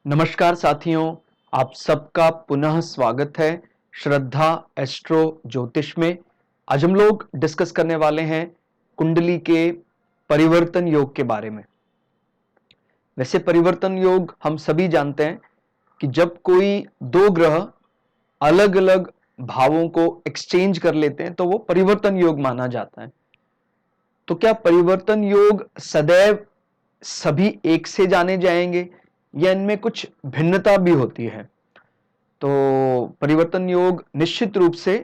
नमस्कार साथियों, आप सबका पुनः स्वागत है श्रद्धा एस्ट्रो ज्योतिष में। आज हम लोग डिस्कस करने वाले हैं कुंडली के परिवर्तन योग के बारे में। वैसे परिवर्तन योग हम सभी जानते हैं कि जब कोई दो ग्रह अलग अलग भावों को एक्सचेंज कर लेते हैं तो वो परिवर्तन योग माना जाता है। तो क्या परिवर्तन योग सदैव सभी एक से जाने जाएंगे या इनमें कुछ भिन्नता भी होती है? तो परिवर्तन योग निश्चित रूप से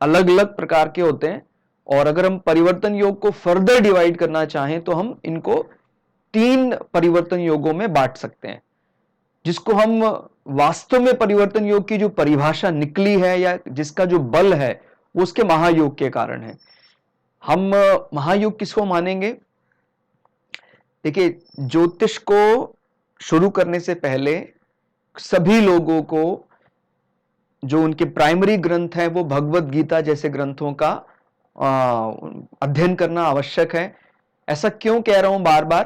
अलग अलग प्रकार के होते हैं और अगर हम परिवर्तन योग को फर्दर डिवाइड करना चाहें तो हम इनको 3 परिवर्तन योगों में बांट सकते हैं, जिसको हम वास्तव में परिवर्तन योग की जो परिभाषा निकली है या जिसका जो बल है वो उसके महायोग के कारण है। हम महायोग किसको मानेंगे? देखिए, ज्योतिष को शुरू करने से पहले सभी लोगों को जो उनके प्राइमरी ग्रंथ है वो भगवत गीता जैसे ग्रंथों का अध्ययन करना आवश्यक है। ऐसा क्यों कह रहा हूं बार बार?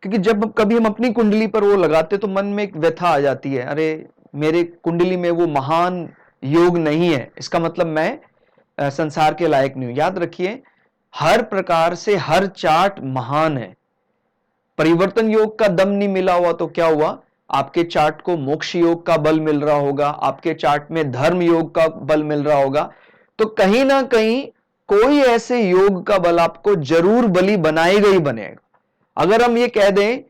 क्योंकि जब कभी हम अपनी कुंडली पर वो लगाते तो मन में एक व्यथा आ जाती है, अरे मेरे कुंडली में वो महान योग नहीं है, इसका मतलब मैं संसार के लायक नहीं हूं। याद रखिए, हर प्रकार से हर चार्ट महान है। परिवर्तन योग का दम नहीं मिला हुआ तो क्या हुआ? आपके चार्ट को मोक्ष योग का बल मिल रहा होगा, आपके चार्ट में धर्म योग का बल मिल रहा होगा, तो कहीं ना कहीं कोई ऐसे योग का बल आपको जरूर बली बनाएगा ही बनेगा। अगर हम ये कह दें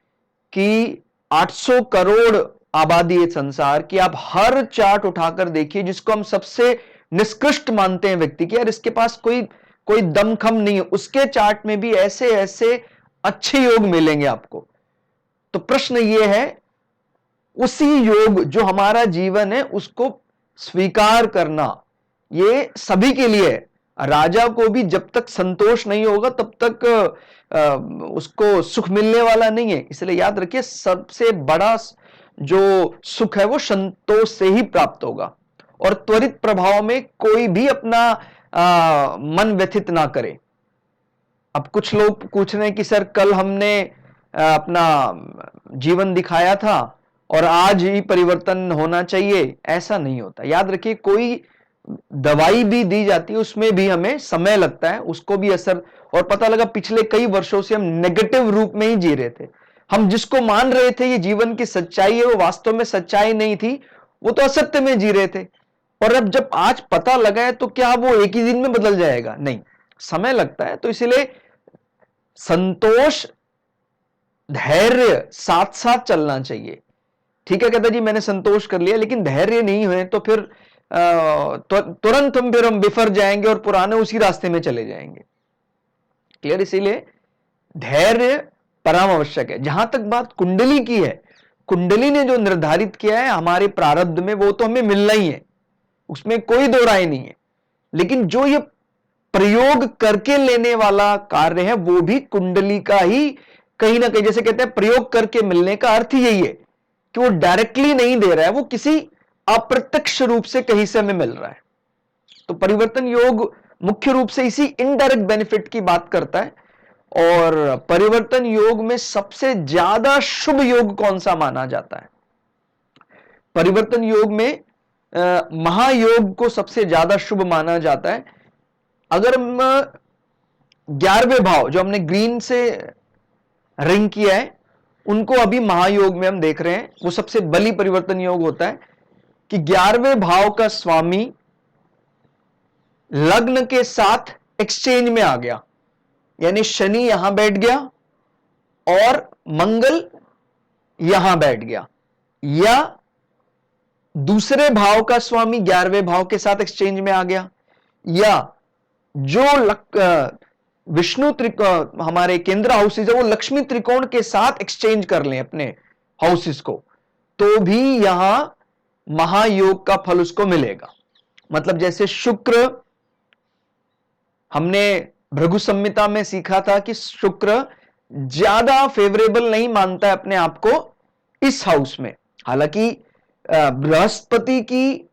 कि 800 करोड़ आबादी है संसार की, आप हर चार्ट उठाकर देखिए जिसको हम सबसे निष्कृष्ट मानते हैं व्यक्ति की, यार इसके पास कोई कोई दमखम नहीं है, उसके चार्ट में भी ऐसे ऐसे अच्छे योग मिलेंगे आपको। तो प्रश्न यह है, उसी योग जो हमारा जीवन है उसको स्वीकार करना, ये सभी के लिए है। राजा को भी जब तक संतोष नहीं होगा तब तक उसको सुख मिलने वाला नहीं है। इसलिए याद रखिए, सबसे बड़ा जो सुख है वो संतोष से ही प्राप्त होगा। और त्वरित प्रभाव में कोई भी अपना मन व्यथित ना करे। अब कुछ लोग पूछ रहे हैं कि सर कल हमने अपना जीवन दिखाया था और आज ही परिवर्तन होना चाहिए, ऐसा नहीं होता। याद रखिए, कोई दवाई भी दी जाती है उसमें भी हमें समय लगता है, उसको भी असर, और पता लगा पिछले कई वर्षों से हम नेगेटिव रूप में ही जी रहे थे। हम जिसको मान रहे थे ये जीवन की सच्चाई है, वो वास्तव में सच्चाई नहीं थी, वो तो असत्य में जी रहे थे। और अब जब आज पता लगा है तो क्या वो एक ही दिन में बदल जाएगा? नहीं, समय लगता है। तो इसलिए संतोष, धैर्य साथ साथ चलना चाहिए। ठीक है, कहता जी मैंने संतोष कर लिया, लेकिन धैर्य नहीं हुए तो फिर तुरंत हम बिफर जाएंगे और पुराने उसी रास्ते में चले जाएंगे। क्लियर? इसीलिए धैर्य परम आवश्यक है। जहां तक बात कुंडली की है, कुंडली ने जो निर्धारित किया है हमारे प्रारब्ध में वो तो हमें मिलना ही है, उसमें कोई दो राय नहीं है। लेकिन जो ये प्रयोग करके लेने वाला कार्य है वो भी कुंडली का ही कहीं ना कहीं, जैसे कहते हैं प्रयोग करके मिलने का अर्थ यही है कि वो डायरेक्टली नहीं दे रहा है, वो किसी अप्रत्यक्ष रूप से कहीं से हमें मिल रहा है। तो परिवर्तन योग मुख्य रूप से इसी इनडायरेक्ट बेनिफिट की बात करता है। और परिवर्तन योग में सबसे ज्यादा शुभ योग कौन सा माना जाता है? परिवर्तन योग में महायोग को सबसे ज्यादा शुभ माना जाता है। अगर हम 11वें भाव जो हमने ग्रीन से रिंग किया है उनको अभी महायोग में हम देख रहे हैं, वो सबसे बली परिवर्तन योग होता है कि 11वें भाव का स्वामी लग्न के साथ एक्सचेंज में आ गया, यानी शनि यहां बैठ गया और मंगल यहां बैठ गया, या दूसरे भाव का स्वामी 11वें भाव के साथ एक्सचेंज में आ गया, या जो विष्णु त्रिकोण हमारे केंद्र हाउसेज है वो लक्ष्मी त्रिकोण के साथ एक्सचेंज कर लें अपने हाउसेस को, तो भी यहां महायोग का फल उसको मिलेगा। मतलब जैसे शुक्र, हमने भृगु संहिता में सीखा था कि शुक्र ज्यादा फेवरेबल नहीं मानता है अपने आप को इस हाउस में। हालांकि बृहस्पति की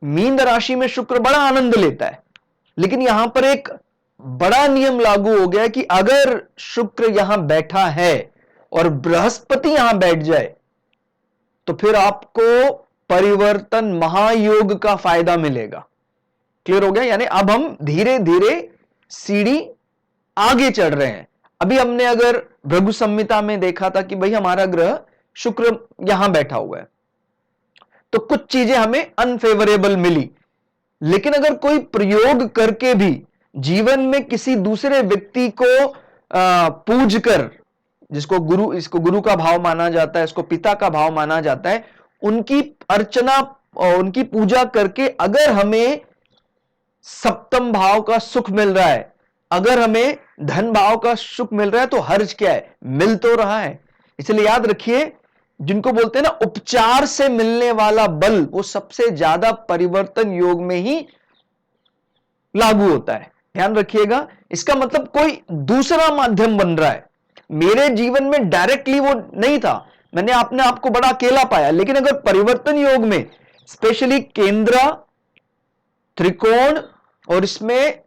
मीन राशि में शुक्र बड़ा आनंद लेता है, लेकिन यहां पर एक बड़ा नियम लागू हो गया कि अगर शुक्र यहां बैठा है और बृहस्पति यहां बैठ जाए तो फिर आपको परिवर्तन महायोग का फायदा मिलेगा। क्लियर हो गया? यानी अब हम धीरे धीरे सीढ़ी आगे चढ़ रहे हैं। अभी हमने अगर भृगु संहिता में देखा था कि भाई हमारा ग्रह शुक्र यहां बैठा हुआ है, तो कुछ चीजें हमें अनफेवरेबल मिली, लेकिन अगर कोई प्रयोग करके भी जीवन में किसी दूसरे व्यक्ति को पूज कर, इसको गुरु का भाव माना जाता है, इसको पिता का भाव माना जाता है, उनकी अर्चना और उनकी पूजा करके अगर हमें सप्तम भाव का सुख मिल रहा है, अगर हमें धन भाव का सुख मिल रहा है, तो हर्ज क्या है? मिल तो रहा है। इसलिए याद रखिए, जिनको बोलते हैं ना उपचार से मिलने वाला बल, वो सबसे ज्यादा परिवर्तन योग में ही लागू होता है। ध्यान रखिएगा, इसका मतलब कोई दूसरा माध्यम बन रहा है। मेरे जीवन में डायरेक्टली वो नहीं था, मैंने अपने आप को बड़ा अकेला पाया, लेकिन अगर परिवर्तन योग में स्पेशली केंद्र, त्रिकोण और इसमें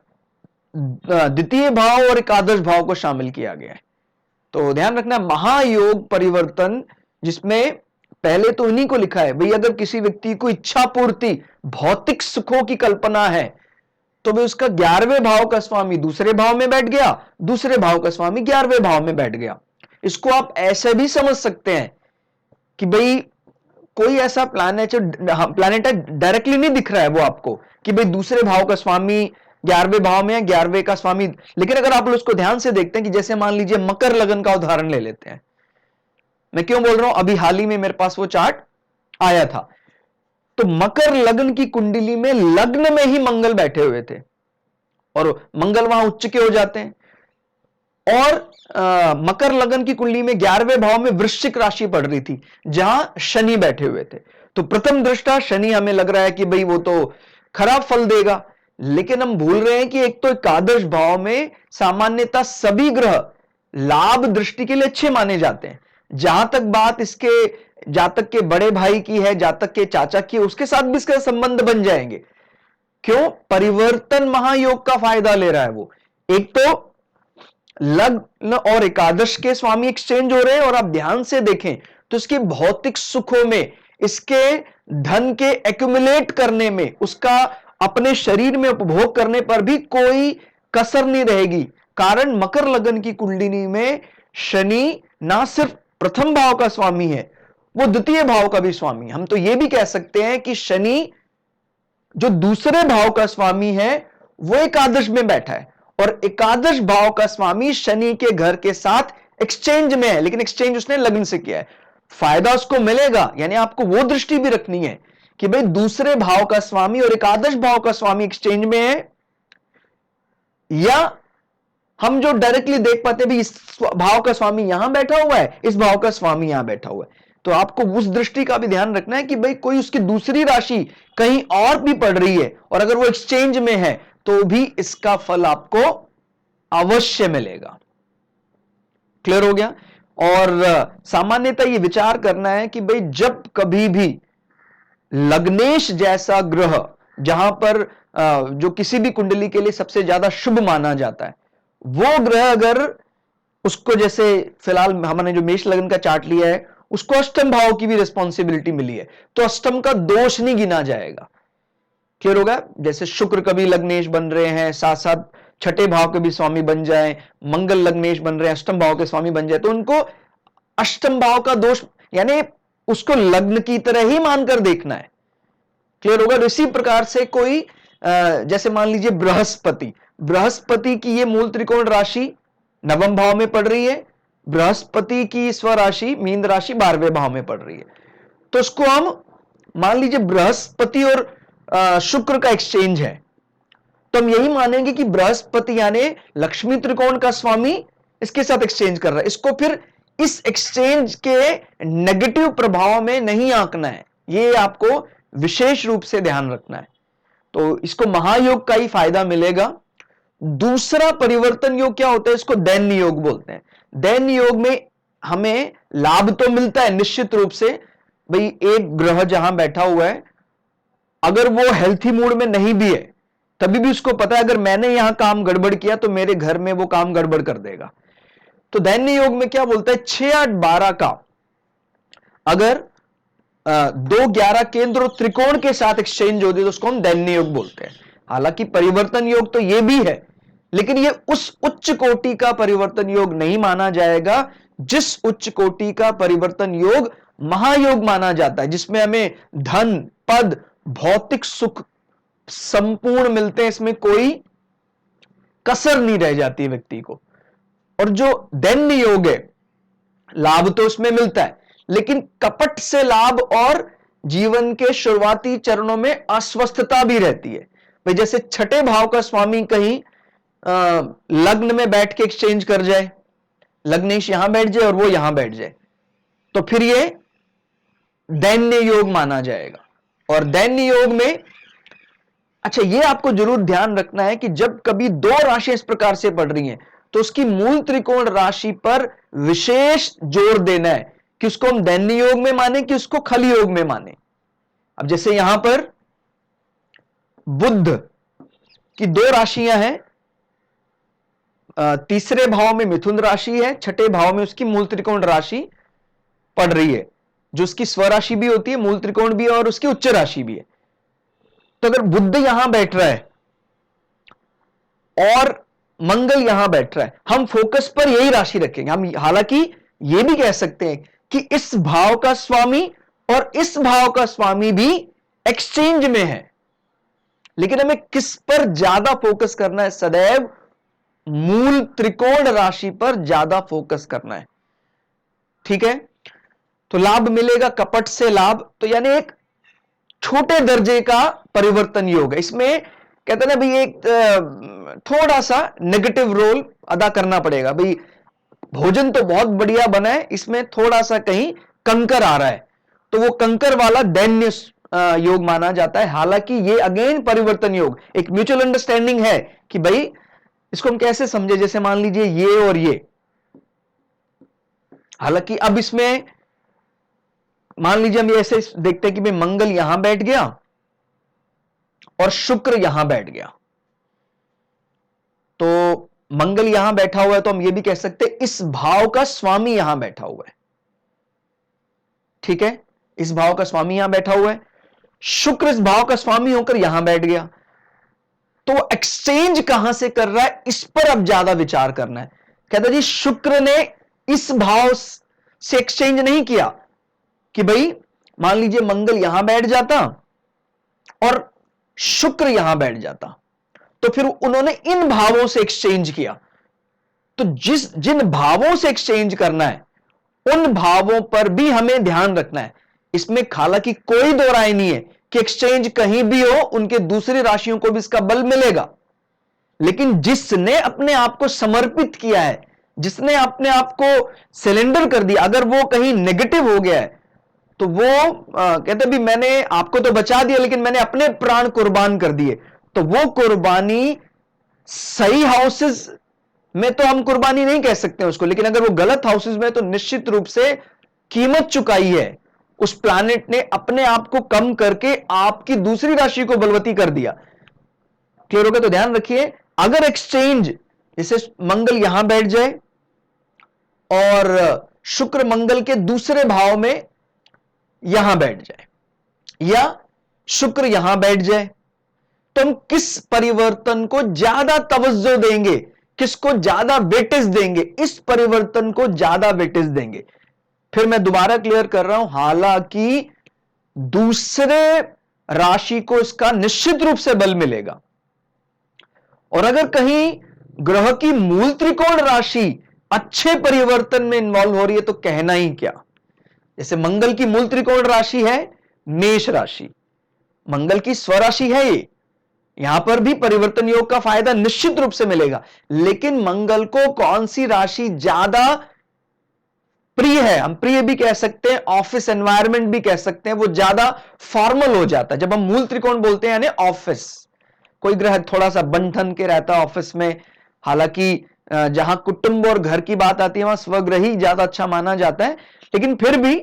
द्वितीय भाव और एकादश भाव को शामिल किया गया है, तो ध्यान रखना महायोग परिवर्तन, जिसमें पहले तो इन्हीं को लिखा है भाई, अगर किसी व्यक्ति को इच्छा पूर्ति भौतिक सुखों की कल्पना है, तो भाई उसका 11वें भाव का स्वामी दूसरे भाव में बैठ गया, दूसरे भाव का स्वामी 11वें भाव में बैठ गया। इसको आप ऐसे भी समझ सकते हैं कि भाई कोई ऐसा प्लैनेट है, डायरेक्टली नहीं दिख रहा है वो आपको कि भाई दूसरे भाव का स्वामी 11वें भाव में है, 11वें का स्वामी, लेकिन अगर आप उसको ध्यान से देखते हैं कि जैसे मान लीजिए मकर लगन का उदाहरण ले लेते हैं। मैं क्यों बोल रहा हूं? अभी हाल ही में मेरे पास वो चार्ट आया था, तो मकर लग्न की कुंडली में लग्न में ही मंगल बैठे हुए थे, और मंगल वहां उच्च के हो जाते हैं, और मकर लगन की कुंडली में 11वें भाव में वृश्चिक राशि पड़ रही थी, जहां शनि बैठे हुए थे। तो प्रथम दृष्टा शनि हमें लग रहा है कि भाई वो तो खराब फल देगा, लेकिन हम भूल रहे हैं कि एक तो एकादश भाव में सामान्यतः सभी ग्रह लाभ दृष्टि के लिए अच्छे माने जाते हैं। जहां तक बात इसके जातक के बड़े भाई की है, जातक के चाचा की, उसके साथ भी इसका संबंध बन जाएंगे। क्यों? परिवर्तन महायोग का फायदा ले रहा है वो। एक तो लग्न और एकादश के स्वामी एक्सचेंज हो रहे हैं, और आप ध्यान से देखें तो इसके भौतिक सुखों में, इसके धन के एक्यूमुलेट करने में, उसका अपने शरीर में उपभोग करने पर भी कोई कसर नहीं रहेगी। कारण मकर लगन की कुंडली में शनि ना सिर्फ प्रथम भाव का स्वामी है, वो द्वितीय भाव का भी स्वामी। हम तो यह भी कह सकते हैं कि शनि जो दूसरे भाव का स्वामी है वो एकादश में बैठा है, और एकादश भाव का स्वामी शनि के घर के साथ एक्सचेंज में है, लेकिन एक्सचेंज उसने लग्न से किया है। फायदा उसको मिलेगा, यानी आपको वो दृष्टि भी रखनी है कि भाई दूसरे भाव का स्वामी और एकादश भाव का स्वामी एक्सचेंज में है, या हम जो डायरेक्टली देख पाते हैं इस भाव का स्वामी यहां बैठा हुआ है, इस भाव का स्वामी यहां बैठा हुआ है। तो आपको उस दृष्टि का भी ध्यान रखना है कि भाई कोई उसकी दूसरी राशि कहीं और भी पड़ रही है, और अगर वो एक्सचेंज में है तो भी इसका फल आपको अवश्य मिलेगा। क्लियर हो गया? और सामान्यतः ये विचार करना है कि भाई जब कभी भी लग्नेश जैसा ग्रह, जहां पर जो किसी भी कुंडली के लिए सबसे ज्यादा शुभ माना जाता है, वो ग्रह अगर उसको, जैसे फिलहाल हमने जो मेष लग्न का चार्ट लिया है, उसको अष्टम भाव की भी रिस्पॉन्सिबिलिटी मिली है, तो अष्टम का दोष नहीं गिना जाएगा। क्लियर होगा? जैसे शुक्र कभी लग्नेश बन रहे हैं, साथ साथ छठे भाव के भी स्वामी बन जाए, मंगल लग्नेश बन रहे हैं, अष्टम भाव के स्वामी बन जाए, तो उनको अष्टम भाव का दोष, यानी उसको लग्न की तरह ही मानकर देखना है। क्लियर होगा? तो इसी प्रकार से कोई जैसे मान लीजिए बृहस्पति की ये मूल त्रिकोण राशि नवम भाव में पड़ रही है, बृहस्पति की स्वराशि मीन राशि 12वें भाव में पड़ रही है, तो उसको हम मान लीजिए बृहस्पति और शुक्र का एक्सचेंज है, तो हम यही मानेंगे कि बृहस्पति यानी लक्ष्मी त्रिकोण का स्वामी इसके साथ एक्सचेंज कर रहा है। इसको फिर इस एक्सचेंज के नेगेटिव प्रभाव में नहीं आंकना है, ये आपको विशेष रूप से ध्यान रखना है। तो इसको महायोग का ही फायदा मिलेगा। दूसरा परिवर्तन योग क्या होता है? इसको दैन्य योग बोलते हैं। दैन्य योग में हमें लाभ तो मिलता है निश्चित रूप से, भाई एक ग्रह जहां बैठा हुआ है, अगर वो हेल्थी मूड में नहीं भी है, तभी भी उसको पता है अगर मैंने यहां काम गड़बड़ किया तो मेरे घर में वो काम गड़बड़ कर देगा। तो दैन्य योग में क्या बोलता है? 6, 8, 12 का अगर दो 11 केंद्र और त्रिकोण के साथ एक्सचेंज होती है तो उसको हम दैन्य योग बोलते हैं। हालांकि परिवर्तन योग तो ये भी है, लेकिन ये उस उच्च कोटि का परिवर्तन योग नहीं माना जाएगा जिस उच्च कोटि का परिवर्तन योग महायोग माना जाता है, जिसमें हमें धन, पद, भौतिक सुख संपूर्ण मिलते हैं, इसमें कोई कसर नहीं रह जाती व्यक्ति को। और जो दैन्य योग है, लाभ तो उसमें मिलता है, लेकिन कपट से लाभ और जीवन के शुरुआती चरणों में अस्वस्थता भी रहती है। भाई जैसे छठे भाव का स्वामी कहीं लग्न में बैठ के एक्सचेंज कर जाए, लग्नेश यहां बैठ जाए और वो यहां बैठ जाए, तो फिर ये दैन्य योग माना जाएगा। और दैन्य योग में अच्छा ये आपको जरूर ध्यान रखना है कि जब कभी दो राशियां इस प्रकार से पड़ रही हैं तो उसकी मूल त्रिकोण राशि पर विशेष जोर देना है कि उसको हम दैन्य योग में माने कि उसको खल योग में माने। अब जैसे यहां पर बुध की दो राशियां हैं, तीसरे भाव में मिथुन राशि है, छठे भाव में उसकी मूल त्रिकोण राशि पड़ रही है, जो उसकी स्वराशि भी होती है, मूल त्रिकोण भी है और उसकी उच्च राशि भी है। तो अगर बुध यहां बैठ रहा है और मंगल यहां बैठ रहा है, हम फोकस पर यही राशि रखेंगे। हम हालांकि यह भी कह सकते हैं कि इस भाव का स्वामी और इस भाव का स्वामी भी एक्सचेंज में है, लेकिन हमें किस पर ज्यादा फोकस करना है? सदैव मूल त्रिकोण राशि पर ज्यादा फोकस करना है। ठीक है, तो लाभ मिलेगा कपट से लाभ, तो यानी एक छोटे दर्जे का परिवर्तन योग है। इसमें कहते हैं ना भाई एक थोड़ा सा नेगेटिव रोल अदा करना पड़ेगा। भाई भोजन तो बहुत बढ़िया बना है, इसमें थोड़ा सा कहीं कंकर आ रहा है, तो वो कंकर वाला दैन्य योग माना जाता है। हालांकि ये अगेन परिवर्तन योग, एक म्यूचुअल अंडरस्टैंडिंग है कि भाई इसको हम कैसे समझे, जैसे मान लीजिए ये और ये, हालांकि अब इसमें मान लीजिए हम ऐसे देखते हैं कि भाई मंगल यहां बैठ गया और शुक्र यहां बैठ गया, तो मंगल यहां बैठा हुआ है तो हम ये भी कह सकते हैं इस भाव का स्वामी यहां बैठा हुआ है। ठीक है, इस भाव का स्वामी यहां बैठा हुआ है, शुक्र इस भाव का स्वामी होकर यहां बैठ गया, तो एक्सचेंज कहां से कर रहा है इस पर अब ज्यादा विचार करना है। कहता जी शुक्र ने इस भाव से एक्सचेंज नहीं किया कि भाई मान लीजिए मंगल यहां बैठ जाता और शुक्र यहां बैठ जाता, तो फिर उन्होंने इन भावों से एक्सचेंज किया। तो जिन भावों से एक्सचेंज करना है उन भावों पर भी हमें ध्यान रखना है। इसमें हालांकि कोई दो राय नहीं है कि एक्सचेंज कहीं भी हो उनके दूसरी राशियों को भी इसका बल मिलेगा, लेकिन जिसने अपने आप को समर्पित किया है, जिसने अपने आप को सिलेंडर कर दिया, अगर वो कहीं नेगेटिव हो गया है तो वो कहते भी मैंने आपको तो बचा दिया लेकिन मैंने अपने प्राण कुर्बान कर दिए, तो वो कुर्बानी सही हाउसेस में तो हम कुर्बानी नहीं कह सकते उसको, लेकिन अगर वो गलत हाउसेस में तो निश्चित रूप से कीमत चुकाई है। उस प्लैनेट ने अपने आप को कम करके आपकी दूसरी राशि को बलवती कर दिया। क्लियर हो गया? तो ध्यान रखिए, अगर एक्सचेंज जैसे मंगल यहां बैठ जाए और शुक्र मंगल के दूसरे भाव में यहां बैठ जाए या शुक्र यहां बैठ जाए, तो हम किस परिवर्तन को ज्यादा तवज्जो देंगे, किसको ज्यादा वेटेज देंगे? इस परिवर्तन को ज्यादा वेटेज देंगे। फिर मैं दोबारा क्लियर कर रहा हूं, हालांकि दूसरे राशि को इसका निश्चित रूप से बल मिलेगा, और अगर कहीं ग्रह की मूल त्रिकोण राशि अच्छे परिवर्तन में इन्वॉल्व हो रही है तो कहना ही क्या। जैसे मंगल की मूल त्रिकोण राशि है मेष राशि, मंगल की स्वराशि है ये, यहां पर भी परिवर्तन योग का फायदा निश्चित रूप से मिलेगा, लेकिन मंगल को कौन सी राशि ज्यादा प्रिय है? हम प्रिय भी कह सकते हैं, ऑफिस एनवायरनमेंट भी कह सकते हैं, वो ज्यादा फॉर्मल हो जाता है जब हम मूल त्रिकोण बोलते हैं, यानी ऑफिस। कोई ग्रह थोड़ा सा बंधन के रहता है ऑफिस में, हालांकि जहां कुटुंब और घर की बात आती है वहां स्वग्रह ही ज्यादा अच्छा माना जाता है, लेकिन फिर भी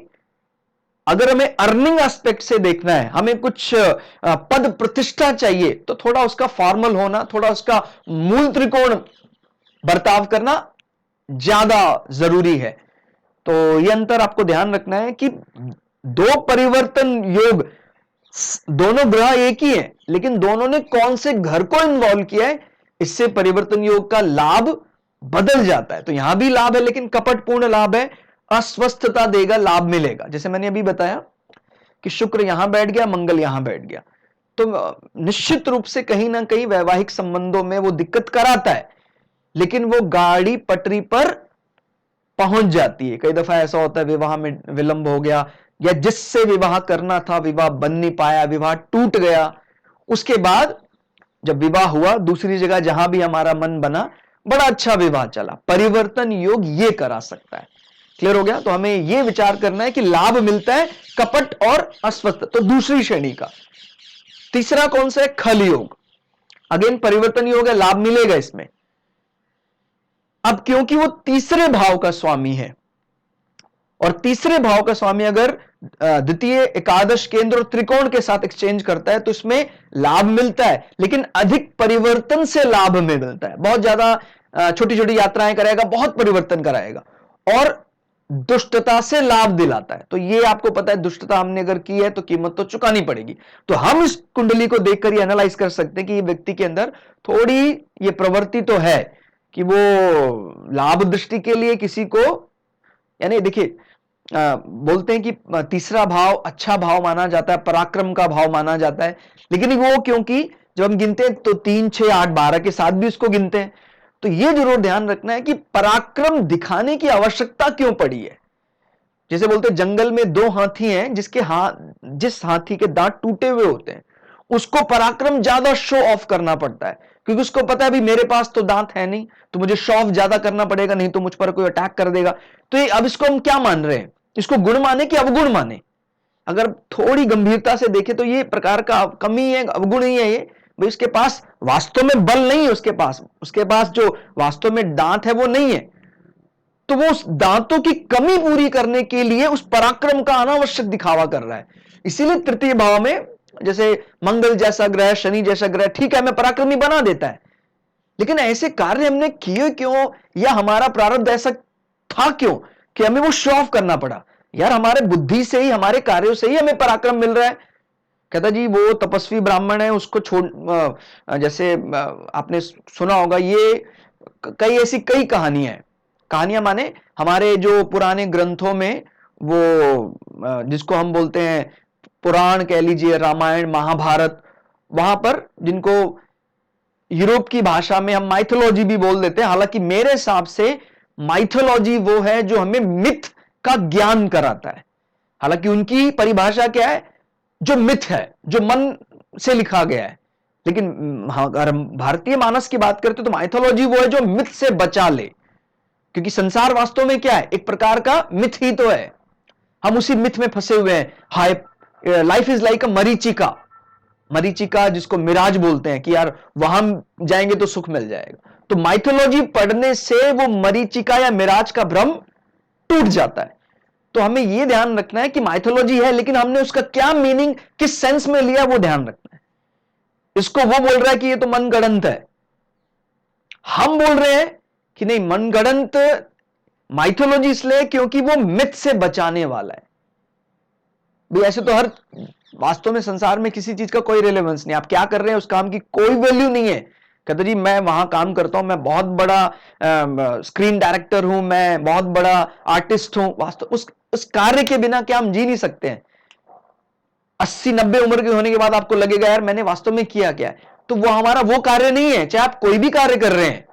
अगर हमें अर्निंग एस्पेक्ट से देखना है, हमें कुछ पद प्रतिष्ठा चाहिए, तो थोड़ा उसका फॉर्मल होना, थोड़ा उसका मूल त्रिकोण बर्ताव करना ज्यादा जरूरी है। तो यह अंतर आपको ध्यान रखना है कि दो परिवर्तन योग, दोनों ग्रह एक ही हैं, लेकिन दोनों ने कौन से घर को इन्वॉल्व किया है, इससे परिवर्तन योग का लाभ बदल जाता है। तो यहां भी लाभ है, लेकिन कपटपूर्ण लाभ है, अस्वस्थता देगा, लाभ मिलेगा। जैसे मैंने अभी बताया कि शुक्र यहां बैठ गया, मंगल यहां बैठ गया, तो निश्चित रूप से कहीं ना कहीं वैवाहिक संबंधों में वो दिक्कत कराता है, लेकिन वो गाड़ी पटरी पर पहुंच जाती है। कई दफा ऐसा होता है विवाह में विलंब हो गया, या जिससे विवाह करना था विवाह बन नहीं पाया, विवाह टूट गया, उसके बाद जब विवाह हुआ दूसरी जगह जहां भी हमारा मन बना, बड़ा अच्छा विवाह चला। परिवर्तन योग ये करा सकता है। क्लियर हो गया? तो हमें यह विचार करना है कि लाभ मिलता है कपट और अस्वस्थ। तो दूसरी श्रेणी का तीसरा कौन सा है? खल योग। अगेन परिवर्तन योग है, लाभ मिलेगा इसमें। अब क्योंकि वो तीसरे भाव का स्वामी है, और तीसरे भाव का स्वामी अगर द्वितीय, एकादश, केंद्र और त्रिकोण के साथ एक्सचेंज करता है तो इसमें लाभ मिलता है, लेकिन अधिक परिवर्तन से लाभ में मिलता है। बहुत ज्यादा छोटी छोटी यात्राएं कराएगा, बहुत परिवर्तन कराएगा, और दुष्टता से लाभ दिलाता है। तो ये आपको पता है, दुष्टता हमने अगर की है तो कीमत तो चुकानी पड़ेगी। तो हम इस कुंडली को देखकर ये एनालाइज कर सकते हैं कि ये व्यक्ति के अंदर थोड़ी ये प्रवृत्ति तो है कि वो लाभ दृष्टि के लिए किसी को, यानी देखिए बोलते हैं कि तीसरा भाव अच्छा भाव माना जाता है, पराक्रम का भाव माना जाता है, लेकिन वो क्योंकि जब हम गिनते हैं तो 3, 6, 8, 12 के साथ भी उसको गिनते हैं। तो ये जरूर ध्यान रखना है कि पराक्रम दिखाने की आवश्यकता क्यों पड़ी है। जैसे बोलते हैं जंगल में दो हाथी हैं, जिस हाथी के दांत टूटे हुए होते हैं उसको पराक्रम ज्यादा शो ऑफ करना पड़ता है, क्योंकि उसको पता है भी मेरे पास तो दांत है नहीं, तो मुझे शो ऑफ ज्यादा करना पड़ेगा, नहीं तो मुझ पर कोई अटैक कर देगा। तो ये अब इसको हम क्या मान रहे हैं? इसको गुण माने कि अवगुण माने? अगर थोड़ी गंभीरता से देखें तो ये प्रकार का कमी है, अवगुण ही है ये। भाई उसके पास वास्तव में बल नहीं है, उसके पास जो वास्तव में दांत है वो नहीं है, तो वो उस दांतों की कमी पूरी करने के लिए उस पराक्रम का अनावश्यक दिखावा कर रहा है। इसीलिए तृतीय भाव में जैसे मंगल जैसा ग्रह, शनि जैसा ग्रह, ठीक है हमें पराक्रमी बना देता है, लेकिन ऐसे कार्य हमने किए क्यों, या हमारा प्रारब्ध ऐसा था क्यों कि हमें वो शो ऑफ करना पड़ा? यार हमारे बुद्धि से ही, हमारे कार्यों से ही हमें पराक्रम मिल रहा है। कहता जी वो तपस्वी ब्राह्मण है, उसको छोड़, जैसे आपने सुना होगा, ये कई ऐसी कई कहानियां माने हमारे जो पुराने ग्रंथों में वो जिसको हम बोलते हैं पुराण कह लीजिए, रामायण, महाभारत, वहां पर जिनको यूरोप की भाषा में हम माइथोलॉजी भी बोल देते हैं, हालांकि मेरे हिसाब से माइथोलॉजी वो है जो हमें मिथ का ज्ञान कराता है। हालांकि उनकी परिभाषा क्या है? जो मिथ है, जो मन से लिखा गया है। लेकिन अगर हम भारतीय मानस की बात करते तो माइथोलॉजी वो है जो मिथ से बचा ले, क्योंकि संसार वास्तव में क्या है? एक प्रकार का मिथ ही तो है। हम उसी मिथ में फंसे हुए हैं। हाय, लाइफ इज लाइक अ मरीचिका, मरीचिका जिसको मिराज बोलते हैं कि यार वहां जाएंगे तो सुख मिल जाएगा। तो माइथोलॉजी पढ़ने से वो मरीचिका या मिराज का भ्रम टूट जाता है। तो हमें यह ध्यान रखना है कि माइथोलॉजी है, लेकिन हमने उसका क्या मीनिंग, किस सेंस में लिया, वो ध्यान रखना है। इसको वो बोल रहा है कि ये तो मनगढ़ंत है, हम बोल रहे हैं कि नहीं, मनगढ़ंत माइथोलॉजी इसलिए क्योंकि वो मिथ से बचाने वाला है। भी ऐसे तो हर वास्तव में संसार में किसी चीज का कोई रिलेवेंस नहीं, आप क्या कर रहे हैं उस काम की कोई वैल्यू नहीं है। कहते जी मैं वहां काम करता हूं, मैं बहुत बड़ा स्क्रीन डायरेक्टर हूं, मैं बहुत बड़ा आर्टिस्ट हूं, वास्तव उस कार्य के बिना क्या हम जी नहीं सकते हैं? 80-90 उम्र के होने के बाद आपको लगेगा यार मैंने वास्तव में किया क्या है, तो वो हमारा वो कार्य नहीं है, चाहे आप कोई भी कार्य कर रहे हैं।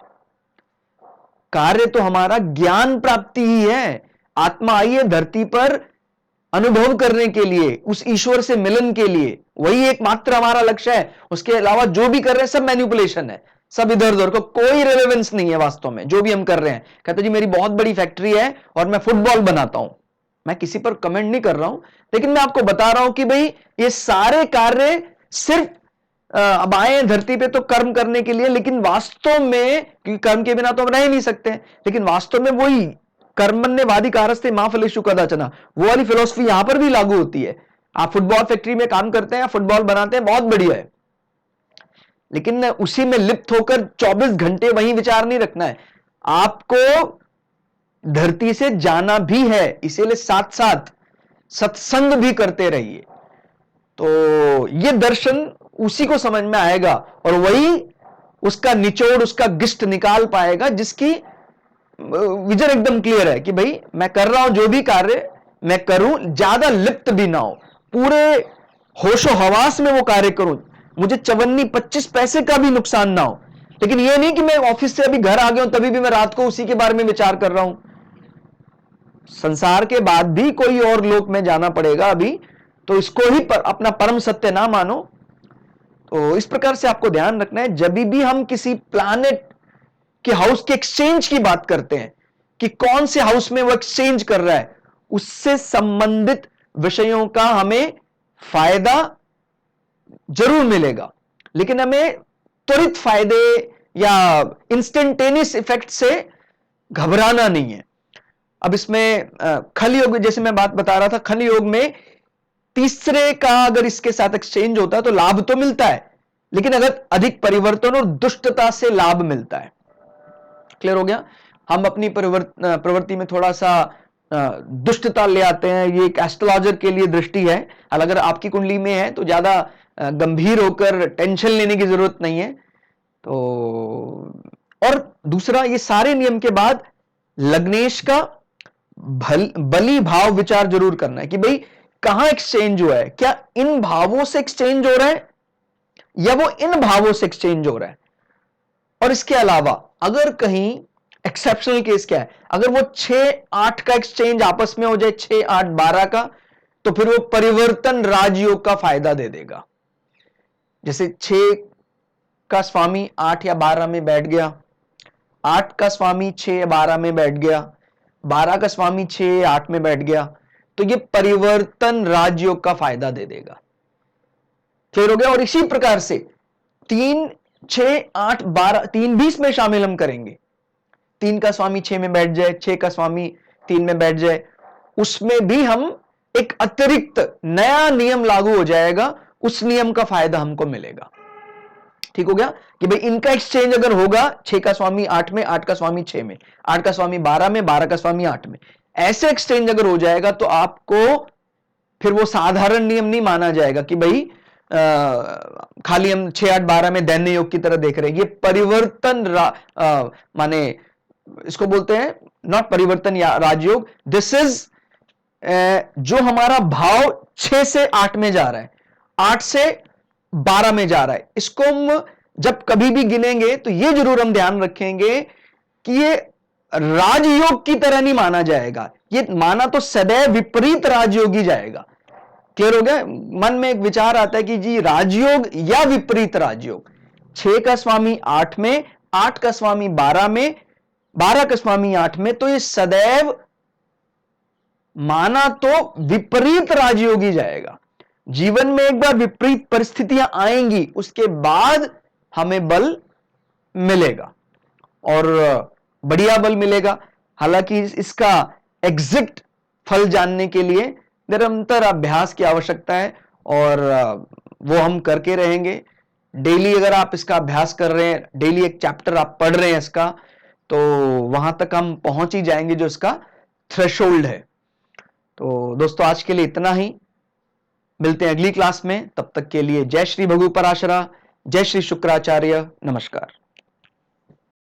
कार्य तो हमारा ज्ञान प्राप्ति ही है। आत्मा आई है धरती पर अनुभव करने के लिए, उस ईश्वर से मिलन के लिए, वही एकमात्र हमारा लक्ष्य है। उसके अलावा जो भी कर रहे हैं सब मैनिपुलेशन है, सब इधर उधर को कोई रेलेवेंस नहीं है वास्तव में जो भी हम कर रहे हैं। कहते जी मेरी बहुत बड़ी फैक्ट्री है और मैं फुटबॉल बनाता हूं, मैं किसी पर कमेंट नहीं कर रहा हूं, लेकिन मैं आपको बता रहा हूं कि भाई ये सारे कार्य सिर्फ अब आए हैं धरती पे तो कर्म करने के लिए, लेकिन वास्तव में, क्योंकि कर्म के बिना तो हम रह ही नहीं सकते, लेकिन वास्तव में वही कर्मण्यवादी कारस्ते मां फलेषु कदाचन, वो वाली फिलॉसफी यहां पर भी लागू होती है। आप फुटबॉल फैक्ट्री में काम करते हैं, फुटबॉल बनाते हैं, बहुत बढ़िया है, लेकिन उसी में लिप्त होकर 24 घंटे वहीं विचार नहीं रखना है। आपको धरती से जाना भी है, इसीलिए साथ साथ सत्संग भी करते रहिए। तो ये दर्शन उसी को समझ में आएगा और वही उसका निचोड़, उसका गिस्ट निकाल पाएगा जिसकी विजन एकदम क्लियर है कि भाई मैं कर रहा हूं जो भी कार्य मैं करूं, ज्यादा लिप्त भी ना हो, पूरे होशो हवास में वो कार्य करूं, मुझे चवन्नी 25 पैसे का भी नुकसान ना हो। लेकिन ये नहीं कि मैं ऑफिस से अभी घर आ गया हूं तभी भी मैं रात को उसी के बारे में विचार कर रहा हूं। संसार के बाद भी कोई और लोक में जाना पड़ेगा अभी, तो इसको ही अपना परम सत्य ना मानो। तो इस प्रकार से आपको ध्यान रखना है, जब भी हम किसी प्लैनेट के हाउस के एक्सचेंज की बात करते हैं कि कौन से हाउस में वो एक्सचेंज कर रहा है, उससे संबंधित विषयों का हमें फायदा जरूर मिलेगा, लेकिन हमें त्वरित फायदे या इंस्टेंटेनियस इफेक्ट से घबराना नहीं है। अब इसमें खल योग, जैसे मैं बात बता रहा था, खल योग में तीसरे का अगर इसके साथ एक्सचेंज होता है तो लाभ तो मिलता है, लेकिन अगर अधिक परिवर्तन और दुष्टता से लाभ मिलता है। क्लियर हो गया? हम अपनी प्रवृत्ति में थोड़ा सा दुष्टता ले आते हैं, ये एक एस्ट्रोलॉजर के लिए दृष्टि है। अगर आपकी कुंडली में है तो ज्यादा गंभीर होकर टेंशन लेने की जरूरत नहीं है। तो और दूसरा, ये सारे नियम के बाद लग्नेश का बली भाव विचार जरूर करना है कि भाई कहां एक्सचेंज हुआ है, क्या इन भावों से एक्सचेंज हो रहा है या वो इन भावों से एक्सचेंज हो रहा है। और इसके अलावा अगर कहीं एक्सेप्शनल केस क्या है, अगर वो 6-8 का एक्सचेंज आपस में हो जाए, 6-8-12 का, तो फिर वो परिवर्तन राजयोग का फायदा दे देगा। जैसे 6 का स्वामी 8 या 12 में बैठ गया, 8 का स्वामी 6 या 12 में बैठ गया, 12 का स्वामी 6 या 8 में बैठ गया, तो ये परिवर्तन राजयोग का फायदा दे देगा। क्लियर हो गया? और इसी प्रकार से 3, 6, 8, 12, 3 भी इसमें शामिल हम करेंगे। 3 का स्वामी 6 में बैठ जाए, 6 का स्वामी 3 में बैठ जाए, उसमें भी हम एक अतिरिक्त नया नियम लागू हो जाएगा, उस नियम का फायदा हमको मिलेगा। ठीक हो गया? कि भाई इनका एक्सचेंज अगर होगा, 6 का स्वामी 8 में, 8 का स्वामी 6 में, 8 का स्वामी 12 में, 12 का स्वामी 8 में, ऐसे एक्सचेंज अगर हो जाएगा तो आपको फिर वो साधारण नियम नहीं माना जाएगा कि भाई खाली हम 6-8-12 में दैन्य योग की तरह देख रहे हैं। ये परिवर्तन माने इसको बोलते हैं नॉट परिवर्तन या राजयोग, दिस इज जो हमारा भाव 6 से 8 में जा रहा है, 8 से 12 में जा रहा है, इसको हम जब कभी भी गिनेंगे तो ये जरूर हम ध्यान रखेंगे कि ये राजयोग की तरह नहीं माना जाएगा, ये माना तो सदैव विपरीत राजयोग ही जाएगा। क्लियर हो गया? मन में एक विचार आता है कि जी राजयोग या विपरीत राजयोग, 6 का स्वामी 8 में, 8 का स्वामी 12 में, 12 का स्वामी 8 में, तो ये सदैव माना तो विपरीत राजयोगी जाएगा। जीवन में एक बार विपरीत परिस्थितियां आएंगी, उसके बाद हमें बल मिलेगा और बढ़िया बल मिलेगा। हालांकि इसका एग्जैक्ट फल जानने के लिए निरंतर अभ्यास की आवश्यकता है और वो हम करके रहेंगे। डेली अगर आप इसका अभ्यास कर रहे हैं, डेली एक चैप्टर आप पढ़ रहे हैं इसका, तो वहां तक हम पहुंच ही जाएंगे जो इसका थ्रेशोल्ड है। तो दोस्तों आज के लिए इतना ही, मिलते हैं अगली क्लास में। तब तक के लिए जय श्री भगु पराशरा, जय श्री शुक्राचार्य, नमस्कार।